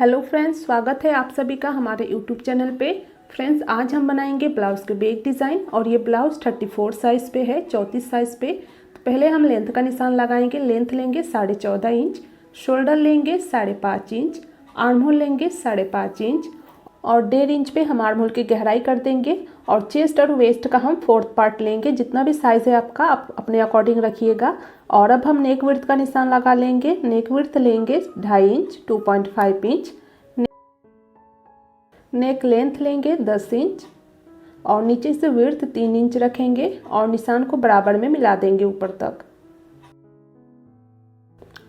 Hello friends, स्वागत है आप सभी का हमारे यूट्यूब चैनल पे। फ्रेंड्स, आज हम बनाएंगे ब्लाउज़ के बैक डिज़ाइन और ये ब्लाउज़ 34 साइज़ पे है, 34 साइज़ पे। तो पहले हम लेंथ का निशान लगाएंगे। लेंथ लेंगे 14.5 इंच, शोल्डर लेंगे 5.5 इंच, आर्म होल लेंगे 5.5 इंच और 1.5 इंच पे हम आर्म होल की गहराई कर देंगे। और चेस्ट और वेस्ट का हम 4th पार्ट लेंगे। जितना भी साइज़ है आपका आप अपने अकॉर्डिंग रखिएगा। और अब हम नेक विड्थ का निशान लगा लेंगे। नेक विड्थ लेंगे 2.5 इंच, 2.5 इंच। नेक लेंथ लेंगे 10 इंच और नीचे से विड्थ 3 इंच रखेंगे और निशान को बराबर में मिला देंगे ऊपर तक।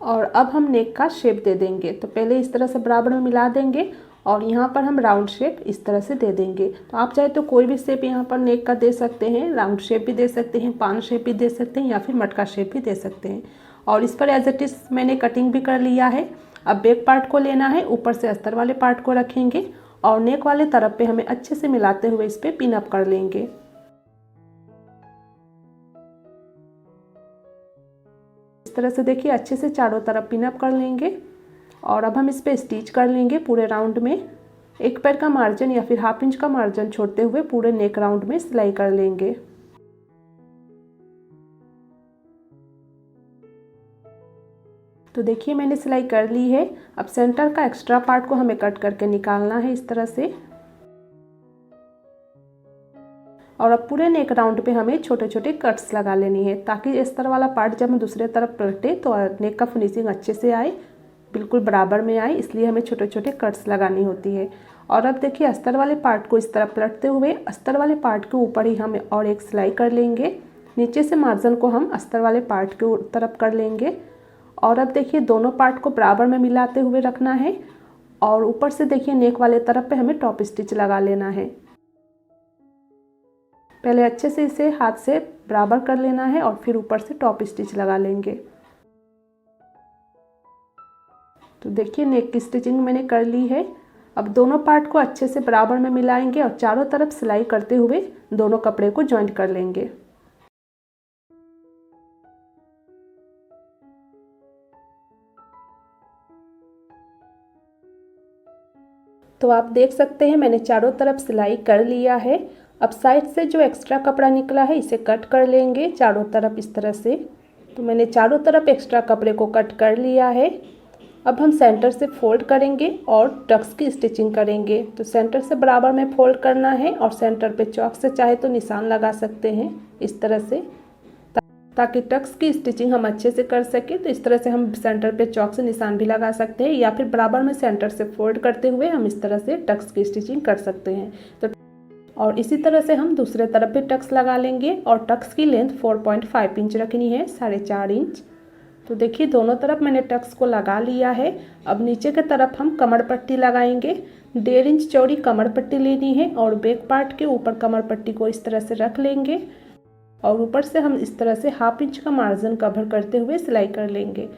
और अब हम नेक का शेप दे देंगे। तो पहले इस तरह से बराबर में मिला देंगे और यहाँ पर हम राउंड शेप इस तरह से दे देंगे। तो आप चाहे तो कोई भी शेप यहाँ पर नेक का दे सकते हैं। राउंड शेप भी दे सकते हैं, पान शेप भी दे सकते हैं या फिर मटका शेप भी दे सकते हैं। और इस पर एज इट इज़ मैंने कटिंग भी कर लिया है। अब बैक पार्ट को लेना है, ऊपर से अस्तर वाले पार्ट को रखेंगे और नेक वाले तरफ पे हमें अच्छे से मिलाते हुए इस पर पिन अप कर लेंगे। इस तरह से देखिए अच्छे से चारों तरफ पिन अप कर लेंगे। और अब हम इस पे स्टिच कर लेंगे पूरे राउंड में। एक पैर का मार्जिन या फिर हाफ इंच का मार्जिन छोड़ते हुए पूरे नेक राउंड में सिलाई कर लेंगे। तो देखिए मैंने सिलाई कर ली है। अब सेंटर का एक्स्ट्रा पार्ट को हमें कट करके निकालना है इस तरह से। और अब पूरे नेक राउंड पे हमें छोटे छोटे कट्स लगा लेनी है ताकि इस तरह वाला पार्ट जब हम दूसरे तरफ पलटे तो नेक का फिनिशिंग अच्छे से आए, बिल्कुल बराबर में आए। इसलिए हमें छोटे छोटे कट्स लगानी होती है। और अब देखिए अस्तर वाले पार्ट को इस तरह पलटते हुए अस्तर वाले पार्ट के ऊपर ही हम और एक सिलाई कर लेंगे। नीचे से मार्जिन को हम अस्तर वाले पार्ट के तरफ कर लेंगे। और अब देखिए दोनों पार्ट को बराबर में मिलाते हुए रखना है और ऊपर से देखिए नेक वाले तरफ पे हमें टॉप स्टिच लगा लेना है। पहले अच्छे से इसे हाथ से बराबर कर लेना है और फिर ऊपर से टॉप स्टिच लगा लेंगे। तो देखिए नेक की स्टिचिंग मैंने कर ली है। अब दोनों पार्ट को अच्छे से बराबर में मिलाएंगे और चारों तरफ सिलाई करते हुए दोनों कपड़े को जॉइंट कर लेंगे। तो आप देख सकते हैं मैंने चारों तरफ सिलाई कर लिया है। अब साइड से जो एक्स्ट्रा कपड़ा निकला है इसे कट कर लेंगे चारों तरफ इस तरह से। तो मैंने चारों तरफ एक्स्ट्रा कपड़े को कट कर लिया है। अब हम सेंटर से फोल्ड करेंगे और टक्स की स्टिचिंग करेंगे। तो सेंटर से बराबर में फोल्ड करना है और सेंटर पे चॉक से चाहे तो निशान लगा सकते हैं इस तरह से, ताकि टक्स की स्टिचिंग हम अच्छे से कर सकें। तो इस तरह से हम सेंटर पे चॉक से निशान भी लगा सकते हैं या फिर बराबर में सेंटर से फोल्ड करते हुए हम इस तरह से टक्स की स्टिचिंग कर सकते हैं। तो और इसी तरह से हम दूसरे तरफ भी टक्स लगा लेंगे और टक्स की लेंथ 4.5 इंच रखनी है, 4.5 इंच। तो देखिए दोनों तरफ मैंने टक्स को लगा लिया है। अब नीचे की तरफ हम कमर पट्टी लगाएंगे। 1.5 इंच चौड़ी कमर पट्टी लेनी है और बैक पार्ट के ऊपर कमर पट्टी को इस तरह से रख लेंगे और ऊपर से हम इस तरह से हाफ इंच का मार्जिन कवर करते हुए सिलाई कर लेंगे।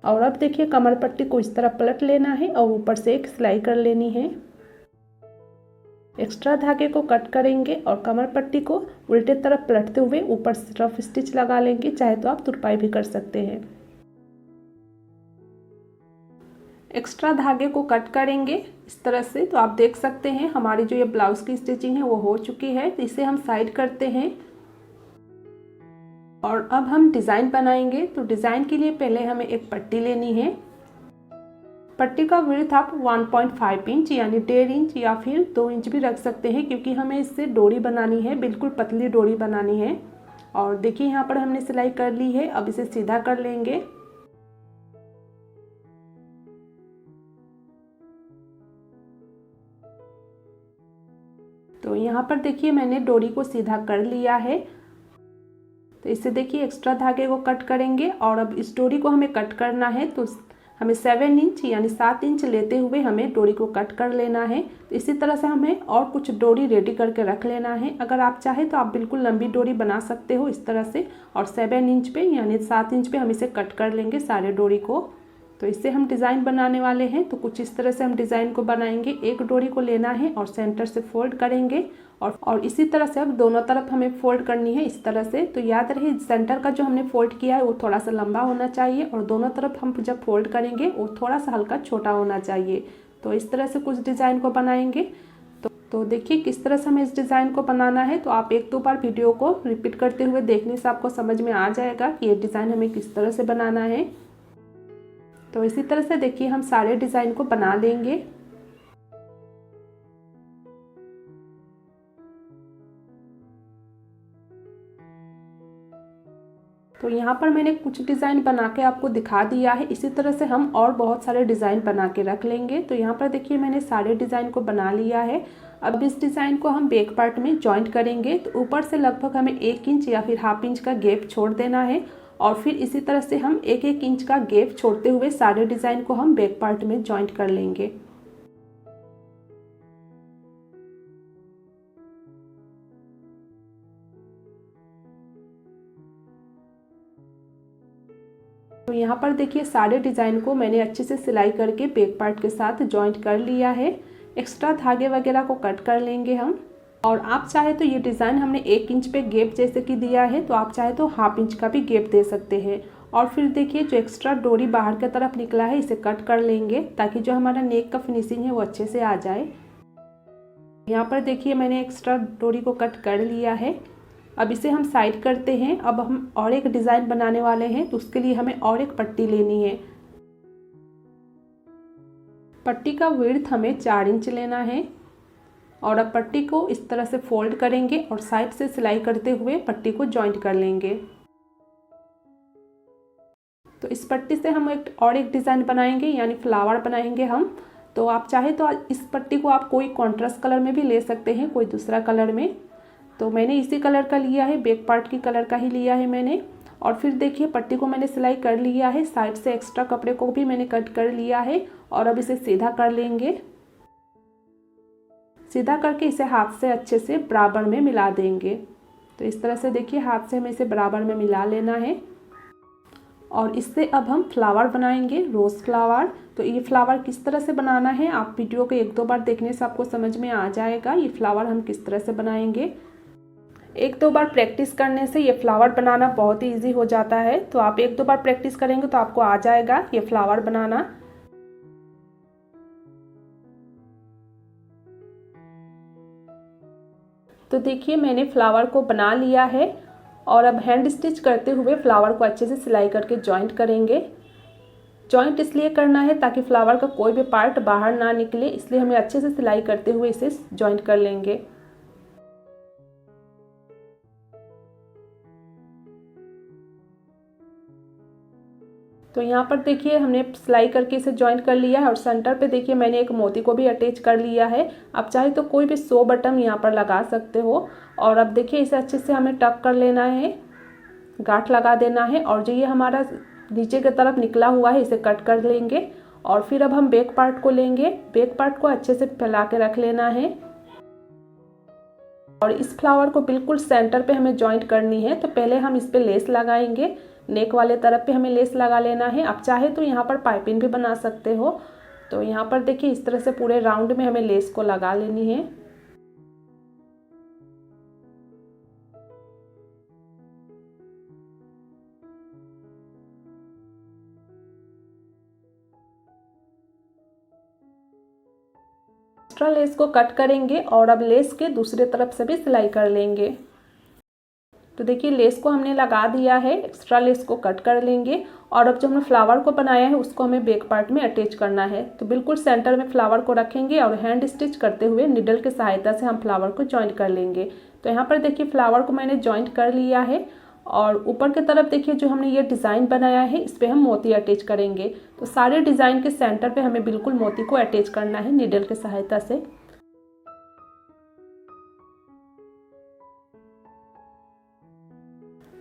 और अब देखिए कमर पट्टी को इस तरह पलट लेना है और ऊपर से एक सिलाई कर लेनी है। एक्स्ट्रा धागे को कट करेंगे और कमर पट्टी को उल्टे तरफ पलटते हुए ऊपर से रफ स्टिच लगा लेंगे। चाहे तो आप तुरपाई भी कर सकते हैं। एक्स्ट्रा धागे को कट करेंगे इस तरह से। तो आप देख सकते हैं हमारी जो ये ब्लाउज की स्टिचिंग है वो हो चुकी है। तो इसे हम साइड करते हैं और अब हम डिज़ाइन बनाएंगे। तो डिज़ाइन के लिए पहले हमें एक पट्टी लेनी है। पट्टी का विड्थ आप 1.5 इंच यानी 1.5 इंच या फिर 2 इंच भी रख सकते हैं, क्योंकि हमें इससे डोरी बनानी है, बिल्कुल पतली डोरी बनानी है। और देखिए यहाँ पर हमने सिलाई कर ली है। अब इसे सीधा कर लेंगे। तो यहाँ पर देखिए मैंने डोरी को सीधा कर लिया है। तो इससे देखिए एक्स्ट्रा धागे को कट करेंगे और अब इस डोरी को हमें कट करना है। तो हमें 7 इंच यानी 7 इंच लेते हुए हमें डोरी को कट कर लेना है। तो इसी तरह से हमें और कुछ डोरी रेडी करके रख लेना है। अगर आप चाहें तो आप बिल्कुल लंबी डोरी बना सकते हो इस तरह से। और 7 इंच पे यानी 7 इंच पे हम इसे कट कर लेंगे सारे डोरी को। तो इससे हम डिज़ाइन बनाने वाले हैं। तो कुछ इस तरह से हम डिज़ाइन को बनाएंगे। एक डोरी को लेना है और सेंटर से फोल्ड करेंगे और इसी तरह से अब दोनों तरफ हमें फोल्ड करनी है इस तरह से। तो याद रहे सेंटर का जो हमने फोल्ड किया है वो थोड़ा सा लंबा होना चाहिए और दोनों तरफ हम जब फोल्ड करेंगे वो थोड़ा सा हल्का छोटा होना चाहिए। तो इस तरह से कुछ डिज़ाइन को बनाएंगे। तो देखिए किस तरह से हमें इस डिज़ाइन को बनाना है। तो आप 1-2 बार वीडियो को रिपीट करते हुए देखने से आपको समझ में आ जाएगा कि ये डिज़ाइन हमें किस तरह से बनाना है। तो इसी तरह से देखिए हम सारे डिज़ाइन को बना लेंगे। तो यहाँ पर मैंने कुछ डिज़ाइन बना के आपको दिखा दिया है। इसी तरह से हम और बहुत सारे डिज़ाइन बना के रख लेंगे। तो यहाँ पर देखिए मैंने सारे डिज़ाइन को बना लिया है। अब इस डिज़ाइन को हम बैक पार्ट में जॉइंट करेंगे। तो ऊपर से लगभग हमें 1 इंच या फिर ½ इंच का गैप छोड़ देना है और फिर इसी तरह से हम 1-1 इंच का गैप छोड़ते हुए सारे डिज़ाइन को हम बैक पार्ट में जॉइंट कर लेंगे। तो यहाँ पर देखिए सारे डिज़ाइन को मैंने अच्छे से सिलाई करके बैक पार्ट के साथ जॉइंट कर लिया है। एक्स्ट्रा धागे वगैरह को कट कर लेंगे हम। और आप चाहे तो ये डिज़ाइन हमने 1 इंच पे गैप जैसे कि दिया है, तो आप चाहे तो ½ इंच का भी गैप दे सकते हैं। और फिर देखिए जो एक्स्ट्रा डोरी बाहर की तरफ निकला है इसे कट कर लेंगे ताकि जो हमारा नेक का फिनिशिंग है वो अच्छे से आ जाए। यहाँ पर देखिए मैंने एक्स्ट्रा डोरी को कट कर लिया है। अब इसे हम साइड करते हैं। अब हम और एक डिज़ाइन बनाने वाले हैं, तो उसके लिए हमें और एक पट्टी लेनी है। पट्टी का विड्थ हमें 4 इंच लेना है और अब पट्टी को इस तरह से फोल्ड करेंगे और साइड से सिलाई करते हुए पट्टी को जॉइंट कर लेंगे। तो इस पट्टी से हम एक डिज़ाइन बनाएंगे, यानी फ्लावर बनाएंगे हम। तो आप चाहे तो इस पट्टी को आप कोई कॉन्ट्रास्ट कलर में भी ले सकते हैं, कोई दूसरा कलर में। तो मैंने इसी कलर का लिया है, बैक पार्ट की कलर का ही लिया है मैंने। और फिर देखिए पट्टी को मैंने सिलाई कर लिया है, साइड से एक्स्ट्रा कपड़े को भी मैंने कट कर लिया है और अब इसे सीधा कर लेंगे। सीधा करके इसे हाथ से अच्छे से बराबर में मिला देंगे। तो इस तरह से देखिए हाथ से हमें इसे बराबर में मिला लेना है और इससे अब हम फ्लावर बनाएंगे, रोज़ फ्लावर। तो ये फ्लावर किस तरह से बनाना है आप वीडियो को 1-2 बार देखने से आपको समझ में आ जाएगा ये फ्लावर हम किस तरह से बनाएंगे। 1-2 बार प्रैक्टिस करने से ये फ्लावर बनाना बहुत ही ईजी हो जाता है। तो आप 1-2 बार प्रैक्टिस करेंगे तो आपको आ जाएगा ये फ्लावर बनाना। तो देखिए मैंने फ्लावर को बना लिया है और अब हैंड स्टिच करते हुए फ्लावर को अच्छे से सिलाई करके जॉइंट करेंगे। जॉइंट इसलिए करना है ताकि फ्लावर का कोई भी पार्ट बाहर ना निकले, इसलिए हमें अच्छे से सिलाई करते हुए इसे जॉइंट कर लेंगे। तो यहाँ पर देखिए हमने सिलाई करके इसे जॉइंट कर लिया है और सेंटर पे देखिए मैंने एक मोती को भी अटैच कर लिया है। आप चाहे तो कोई भी 100 बटन यहाँ पर लगा सकते हो। और अब देखिए इसे अच्छे से हमें टक कर लेना है, गांठ लगा देना है और जो ये हमारा नीचे की तरफ निकला हुआ है इसे कट कर लेंगे। और फिर अब हम बैक पार्ट को लेंगे, बैक पार्ट को अच्छे से फैला के रख लेना है और इस फ्लावर को बिल्कुल सेंटर पे हमें जॉइंट करनी है। तो पहले हम इस पे लेस लगाएंगे, नेक वाले तरफ पे हमें लेस लगा लेना है। आप चाहे तो यहाँ पर पाइपिंग भी बना सकते हो। तो यहाँ पर देखिए इस तरह से पूरे राउंड में हमें लेस को लगा लेनी है। एक्स्ट्रा लेस को कट करेंगे और अब लेस के दूसरे तरफ से भी सिलाई कर लेंगे। तो देखिए लेस को हमने लगा दिया है, एक्स्ट्रा लेस को कट कर लेंगे और अब जो हमने फ्लावर को बनाया है उसको हमें बैक पार्ट में अटैच करना है। तो बिल्कुल सेंटर में फ्लावर को रखेंगे और हैंड स्टिच करते हुए निडल की सहायता से हम फ्लावर को जॉइंट कर लेंगे। तो यहाँ पर देखिए फ्लावर को मैंने जॉइंट कर लिया है और ऊपर की तरफ देखिए जो हमने ये डिज़ाइन बनाया है इस पर हम मोती अटैच करेंगे। तो सारे डिज़ाइन के सेंटर पे हमें बिल्कुल मोती को अटैच करना है निडल की सहायता से।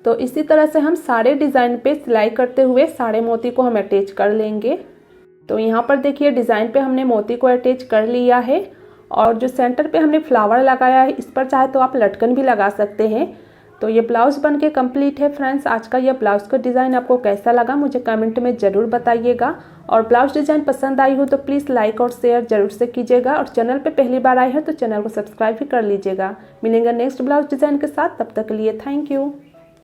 तो इसी तरह से हम सारे डिज़ाइन पे सिलाई करते हुए सारे मोती को हम अटैच कर लेंगे। तो यहाँ पर देखिए डिज़ाइन पे हमने मोती को अटैच कर लिया है और जो सेंटर पे हमने फ्लावर लगाया है इस पर चाहे तो आप लटकन भी लगा सकते हैं। तो ये ब्लाउज़ बन के कम्प्लीट है फ्रेंड्स। आज का यह ब्लाउज़ का डिज़ाइन आपको कैसा लगा मुझे कमेंट में ज़रूर बताइएगा और ब्लाउज़ डिज़ाइन पसंद आई हो तो प्लीज़ लाइक और शेयर ज़रूर से कीजिएगा और चैनल पे पहली बार आए हैं तो चैनल को सब्सक्राइब भी कर लीजिएगा। मिलेंगे नेक्स्ट ब्लाउज़ डिज़ाइन के साथ, तब तक के लिए थैंक यू।